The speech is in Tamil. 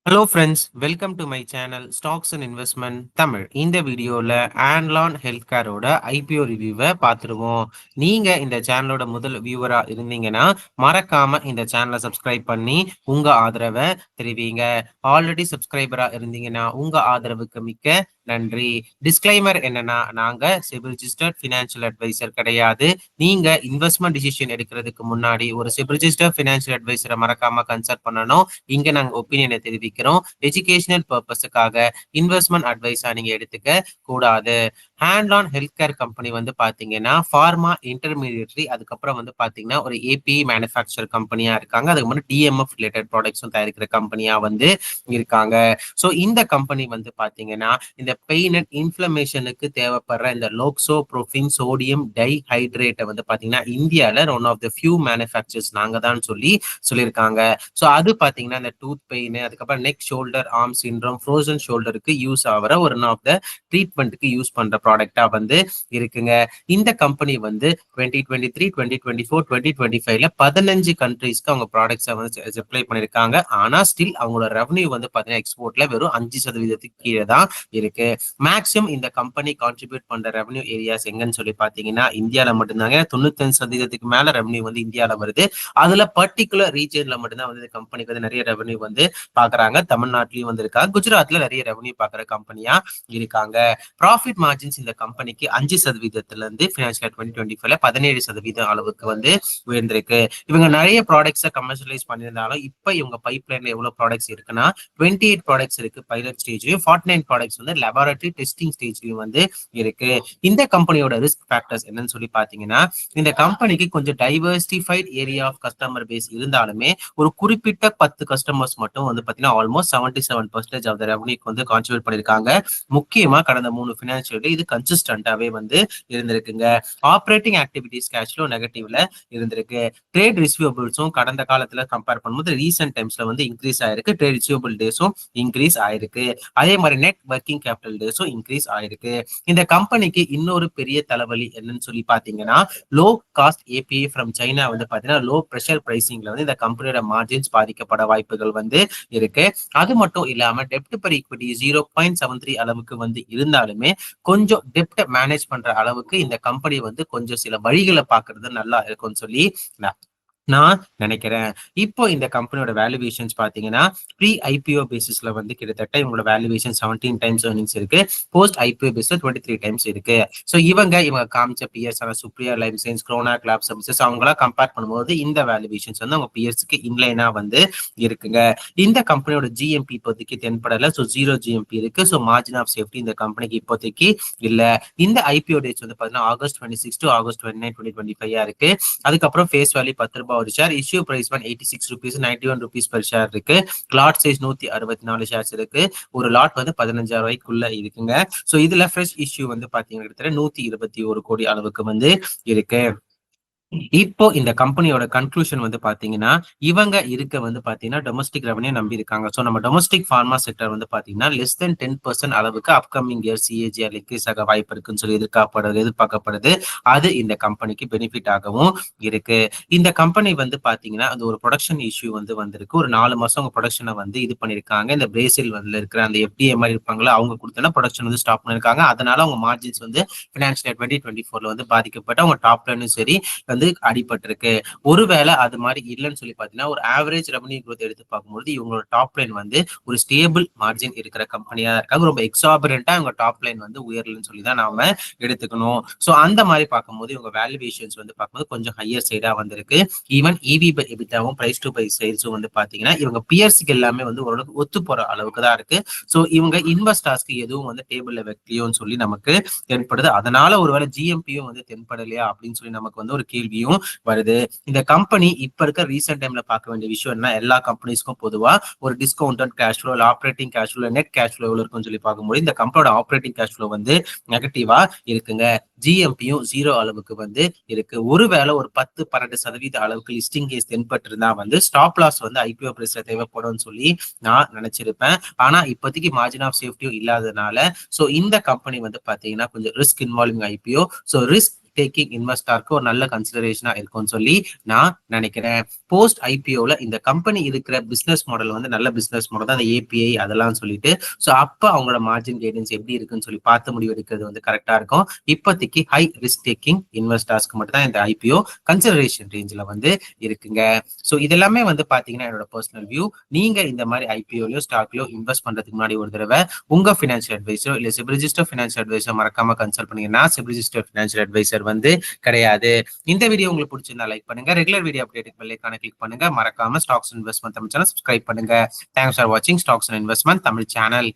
Hello friends, welcome to my channel stocks and investment Tamil. இந்த வீடியோவில் ஆன்லான் ஹெல்த் கேரோட ஐபிஓ ரிவ்யூவை பார்த்துருவோம். நீங்கள் இந்த சேனலோட முதல் வியூவராக இருந்தீங்கன்னா மறக்காமல் இந்த சேனலை சப்ஸ்கிரைப் பண்ணி உங்கள் ஆதரவை தெரிவிங்க. ஆல்ரெடி சப்ஸ்கிரைபராக இருந்தீங்கன்னா உங்கள் ஆதரவுக்கு மிக்க நன்றி. டிஸ்க்ளைமர் என்னன்னா, நாங்கள் செபி ரிஜிஸ்டர்ட் ஃபினான்ஷியல் அட்வைசர் கிடையாது. நீங்கள் இன்வெஸ்ட்மெண்ட் டிசிஷன் எடுக்கிறதுக்கு முன்னாடி ஒரு செபி ரிஜிஸ்டர்ட் ஃபினான்ஷியல் அட்வைசரை மறக்காமல் கன்சல்ட் பண்ணணும். இங்கே நாங்கள் ஒப்பீனியனை தெரிவிக்கிறோம். எஜுகேஷனல் பர்பஸுக்காக இன்வெஸ்ட்மெண்ட் அட்வைஸா நீங்க எடுத்துக்க கூடாது. ஹேண்ட் ஹெல்த் கேர் கம்பெனி வந்து பாத்தீங்கன்னா ஃபார்மா இன்டர்மீடியட்ரி, அதுக்கப்புறம் வந்து பாத்தீங்கன்னா ஒரு ஏபி மேனுஃபேக்சர் கம்பெனியா இருக்காங்க. அதுக்கு முன்னாடி டிஎம்எஃப் ரிலேட்டட் ப்ராடக்ட்ஸும் தயாரிக்கிற கம்பெனியா வந்து இருக்காங்க. ஸோ இந்த கம்பெனி வந்து பாத்தீங்கன்னா இந்த பெயின் அண்ட் இன்ஃபிளமேஷனுக்கு தேவைப்படுற இந்த லோக்சோ ப்ரோஃபின் சோடியம் டைஹைட்ரேட்டை வந்து பாத்தீங்கன்னா இந்தியால one of the few manufacturers நாங்க தான் சொல்லியிருக்காங்க. ஸோ அது பாத்தீங்கன்னா இந்த டூத் பெயின், அதுக்கப்புறம் neck shoulder arm syndrome, frozen ஷோல்டருக்கு யூஸ் ஆகிற ஒரு ஆஃப் த ட்ரீட்மெண்ட்டுக்கு யூஸ் பண்ற ப்ராடக்டா வந்து இருக்குங்க. இந்த கம்பெனி வந்து 2023, 2024, 2025ல 15 கண்ட்ரீஸ்க்கு அவங்க ப்ராடக்ட்ஸை வந்து சப்ளை பண்ணியிருக்காங்க. ஆனா ஸ்டில் அவங்களோட ரெவன்யூ வந்து பாத்தீங்கன்னா எக்ஸ்போர்ட்ல வெறும் 5% கீழே தான் இருக்கு. மேக்ஸிமம் இந்த கம்பெனி கான்ட்ரிபியூட் பண்ற ரெவன்யூ ஏரியாஸ் எங்கன்னு சொல்லி பாத்தீங்கன்னா இந்தியாவில மட்டும்தாங்க. 95% மேல ரெவன்யூ வந்து இந்தியாவில வருது. அதுல பர்டிகுலர் ரீஜன்ல மட்டும்தான் வந்து கம்பெனிக்கு வந்து நிறைய ரெவன்யூ வந்து பாக்குறாங்க. தமிழ்நாட்டிலயும் வந்து இருக்காங்க, குஜராத்ல நிறைய ரெவன்யூ பாக்குற கம்பெனியா இருக்காங்க. ப்ராஃபிட் மார்ஜின்ஸ் இந்த கம்பெனிக்கு 5%-ல இருந்து பினான்சியல் 2025ல 17% அளவுக்கு வந்து உயர்ந்திருக்கு. இவங்க நிறைய ப்ராடக்ட்ஸை கமர்ஷியலைஸ் பண்ணியிருந்தாலும் இப்ப இவங்க பைப்லைன்ல எவ்வளவு ப்ராடக்ட்ஸ் இருக்குன்னா 28 ப்ராடக்ட்ஸ் இருக்கு பைலட் ஸ்டேஜ்லயும், 49 ப்ராடக்ட்ஸ் வந்து லெபார்டரி டெஸ்டிங் ஸ்டேஜ்லயும் வந்து இருக்கு. இந்த கம்பெனியோட ரிஸ்க் ஃபேக்டர்ஸ் என்னன்னு சொல்லி பாத்தீங்கன்னா, இந்த கம்பெனிக்கு கொஞ்சம் diversified area of customer base இருந்தாலுமே ஒரு குறிப்பிட்ட 10 கஸ்டமர்ஸ் மட்டும் வந்து பாத்தீங்கன்னா ஆல்மோஸ்ட் 77% ஆஃப் த ரெவன்யூக்கு வந்து கான்ட்ரிபியூட் பண்ணிருக்காங்க. முக்கியமா கடந்த 3 பினான்சியல் இது கன்சிஸ்டன்டாவே வந்து இருந்திருக்குங்க. ஆப்ரேட்டிங் ஆக்டிவிட்டிஸ் கேஷ் ஃப்ளோ நெகட்டிவ்ல இருந்திருக்கு. ட்ரேட் ரிசீவபிள்ஸும் கடந்த காலத்துல கம்பேர் பண்ணும்போது ரீசென்ட் டைம்ஸ்ல வந்து இன்க்ரீஸ் ஆயிருக்கு. ட்ரேட் ரிசீவபிள் டேஸும் இன்க்ரீஸ் ஆயிருக்கு. அதே மாதிரி நெட் ஒர்க்கிங் கேபிட்டல் டேஸும் இன்க்ரீஸ் ஆயிருக்கு. இந்த கம்பெனிக்கு இன்னொரு பெரிய தலைவலி என்னன்னு சொல்லி பாத்தீங்கன்னா, low cost API from China வந்து பாத்தீங்கன்னா லோ ப்ரெஷர் பிரைசிங்ல வந்து இந்த கம்பெனியோட மார்ஜின்ஸ் பாதிக்கப்பட வாய்ப்புகள் வந்து இருக்கு. அது மட்டும் இல்லாம டெப்ட் பர் ஈக்விட்டி 0.73 அளவுக்கு வந்து இருந்தாலுமே கொஞ்சம் டெப்ட் மேனேஜ் பண்ற அளவுக்கு இந்த கம்பெனி வந்து கொஞ்சம் சில வழிகளை பாக்குறது நல்லா இருக்கும்னு சொல்லி நான் நினைக்கிறேன். இப்போ இந்த கம்பெனியோட வேல்யூவேஷன்ஸ் பாத்தீங்கன்னா ப்ரீ ஐபிஓ பேசிஸ்ல வந்து கிட்டத்தட்ட இவங்களோட வேல்யூவேஷன் 17 டைம்ஸ் ஏர்னிங்ஸ் இருக்கு. போஸ்ட் ஐபிஓ பேஸ்ல 23 டைம்ஸ் இருக்கு. ஸோ இவங்க காமிச்ச பியர்ஸ் சுப்ரியர் லைஃப் சயின்ஸ், குரோனா கிளாப் சர்வீசஸ் அவங்களாம் கம்பேர் பண்ணும்போது இந்த வேல்யூவேஷன்ஸ் வந்து அவங்க பியர்ஸ்க்கு இன்லைனா வந்து இருக்குங்க. இந்த கம்பெனியோட ஜிஎம்பி இப்போதைக்கு தென்படல. ஸோ 0 ஜிஎம்பி இருக்கு. ஸோ மார்ஜின் ஆஃப் சேஃப்டி இந்த கம்பெனிக்கு இப்போதைக்கு இல்ல. இந்த ஐபிஓ டேட்ஸ் வந்து பாத்தீங்கன்னா ஆகஸ்ட் 26 to ஆகஸ்ட் 29, 2025 இருக்கு. அதுக்கப்புறம் ஃபேஸ் வேல்யூ 10 ரூபாய் ஒரு share, issue price 86 rupees, 91 rupees per share இருக்கு. லாட் சைஸ் 164 ஷேர்ஸ் இருக்கு. ஒரு லாட் வந்து 15,000 ரூபாய்க்குள்ள இருக்குங்க. ஸோ இதுல ஃப்ரெஷ் இஷ்யூ வந்து பாத்தீங்கன்னா கிட்டத்தட்ட 121 கோடி அளவுக்கு வந்து இருக்கு. இப்போ இந்த கம்பெனியோட கன்க்ளூஷன் வந்து பாத்தீங்கன்னா இவங்க இருக்க வந்து பாத்தீங்கன்னா டொமஸ்டிக் ரெவன்யூ நம்பி இருக்காங்க. ஸோ நம்ம டொமஸ்டிக் ஃபார்மா செக்டர் வந்து பாத்தீங்கன்னா லெஸ் தென் 10% அளவுக்கு அப்கமிங் இயர் சிஏஜிஆர் இன்க்ரீஸ் ஆக வாய்ப்பு இருக்குன்னு சொல்லி எதிர்பார்க்கப்படுது. அது இந்த கம்பெனிக்கு பெனிஃபிட் ஆகவும் இருக்கு. இந்த கம்பெனி வந்து பாத்தீங்கன்னா அது ஒரு ப்ரொடக்ஷன் இஷ்யூ வந்து வந்திருக்கு. ஒரு 4 மாசம் அவங்க ப்ரொடக்ஷனை வந்து இது பண்ணிருக்காங்க. இந்த பிரேசில் வந்து இருக்கிற அந்த எஃப்டிஏ மாதிரி இருப்பாங்களா, அவங்க கொடுத்தனா ப்ரொடக்ஷன் வந்து ஸ்டாப் பண்ணிருக்காங்க. அதனால அவங்க மார்ஜின்ஸ் வந்து பினான்சியல் 2024ல வந்து பாதிக்கப்பட்டு அவங்க டாப் லைனும் சரி வந்து அடிபட்டிருக்கு. ஒருவேளை அது மாதிரி இல்லைன்னு சொல்லி பாத்தீங்கன்னா ஒரு ஆவரேஜ் ரெவன்யூ growth எடுத்து பார்க்கும்போது இவங்களோட டாப் லைன் வந்து ஒரு ஸ்டேபிள் மார்ஜின் இருக்கிற கம்பெனியா இருக்காங்க. ரொம்ப எக்ஸாபரண்டா இவங்க டாப் லைன் வந்து உயரலன்னு சொல்லி தான் நாம எடுத்துக்கணும். ஸோ அந்த மாதிரி பார்க்கும்போது இவங்க வேல்யூவேஷன்ஸ் வந்து பார்க்கும்போது கொஞ்சம் ஹையர் சைடா வந்திருக்கு. ஈவன் இவி பை எபிட்டாவும் பிரைஸ் டு பை சேல்ஸும் வந்து பாத்தீங்கன்னா இவங்க பியர்ஸ்க்கு எல்லாமே வந்து ஓரளவுக்கு ஒத்து போற அளவுக்கு தான் இருக்கு. ஸோ இவங்க இன்வெஸ்டர்ஸ்க்கு எதுவும் வந்து டேபிள்ல வைக்கலையோன்னு சொல்லி நமக்கு தென்படுது. அதனால ஒருவேளை ஜிஎம்பியும் வந்து தென்படலையா அப்படின்னு சொல்லி நமக்கு வந்து ஒரு கேள்வியும் வருது. இந்த கம்பெனி இப்ப இருக்க ரீசென்ட் டைம்ல பார்க்க வேண்டிய விஷயம் என்ன, எல்லா கம்பெனிஸ்க்கும் பொதுவா ஒரு discounted cash flow, operating cash flow, net cash flow எவ்வளவு இருக்குன்னு சொல்லி பார்க்கும்போது இந்த கம்பெனியோட ஆப்ரேட்டிங் கேஷ் ஃப்ளோ வந்து நெகட்டிவா இருக்குங்க. ஜிஎம்பியும் 0 அளவுக்கு வந்து இருக்கு. ஒருவேளை ஒரு 10-12% அளவுக்கு லிஸ்டிங் கேஸ் தென்பட்டு இருந்தா வந்து ஸ்டாப் லாஸ் வந்து ஐபிஓ பிரைஸ்ல தேவைப்படும் சொல்லி நான் நினைச்சிருப்பேன். ஆனா இப்போதைக்கு மார்ஜின் ஆஃப் சேஃப்டியும் இல்லாததுனால ஸோ இந்த கம்பெனி வந்து பாத்தீங்கன்னா கொஞ்சம் risk involving IPO. So risk taking இன்வெஸ்டாருக்கு ஒரு நல்ல கன்சிடரேஷனா இருக்கும்னு சொல்லி நான் நினைக்கிறேன். போஸ்ட் ஐபிஓல இந்த கம்பெனி இருக்கிற பிசினஸ் மாடல் வந்து நல்ல பிசினஸ் மாடல் தான், அந்த ஏபிஐ அதெல்லாம் சொல்லிட்டு. ஸோ அப்ப அவங்களோட மார்ஜின் கைடன்ஸ் எப்படி இருக்குன்னு சொல்லி பார்த்து முடிவு எடுக்கிறது வந்து கரெக்டா இருக்கும். இப்போதைக்கு ஹை ரிஸ்க் டேக்கிங் இன்வெஸ்டர்ஸ்க்கு மட்டும் தான் இந்த ஐபிஓ கன்சிடரேஷன் ரேஞ்சில் வந்து இருக்குங்க. ஸோ இதெல்லாமே வந்து பாத்தீங்கன்னா என்னோட பர்சனல் வியூ. நீங்க இந்த மாதிரி ஐபிஓலயோ ஸ்டாக்லயோ இன்வெஸ்ட் பண்றதுக்கு முன்னாடி ஒரு தடவை உங்க ஃபினான்ஷியல் அட்வைசரோ இல்ல செபி ரிஜிஸ்டர் ஃபினான்ஷியல் அட்வைசர் மறக்காம கன்சல்ட் பண்ணீங்கன்னா செபி ரிஜிஸ்டர் ஃபினான்ஷியல் அட்வைசர் வந்து கிடையாது. இந்த வீடியோ உங்களுக்கு பிடிச்சிருந்தா லைக் பண்ணுங்க. ரெகுலர் வீடியோ அப்டேட் பெல்லைக்கான கிளிக் பண்ணுங்க. மறக்காம stocks investment Tamil channel subscribe பண்ணுங்க. தேங்க்ஸ் ஃபார் வாட்சிங் stocks and investment Tamil channel.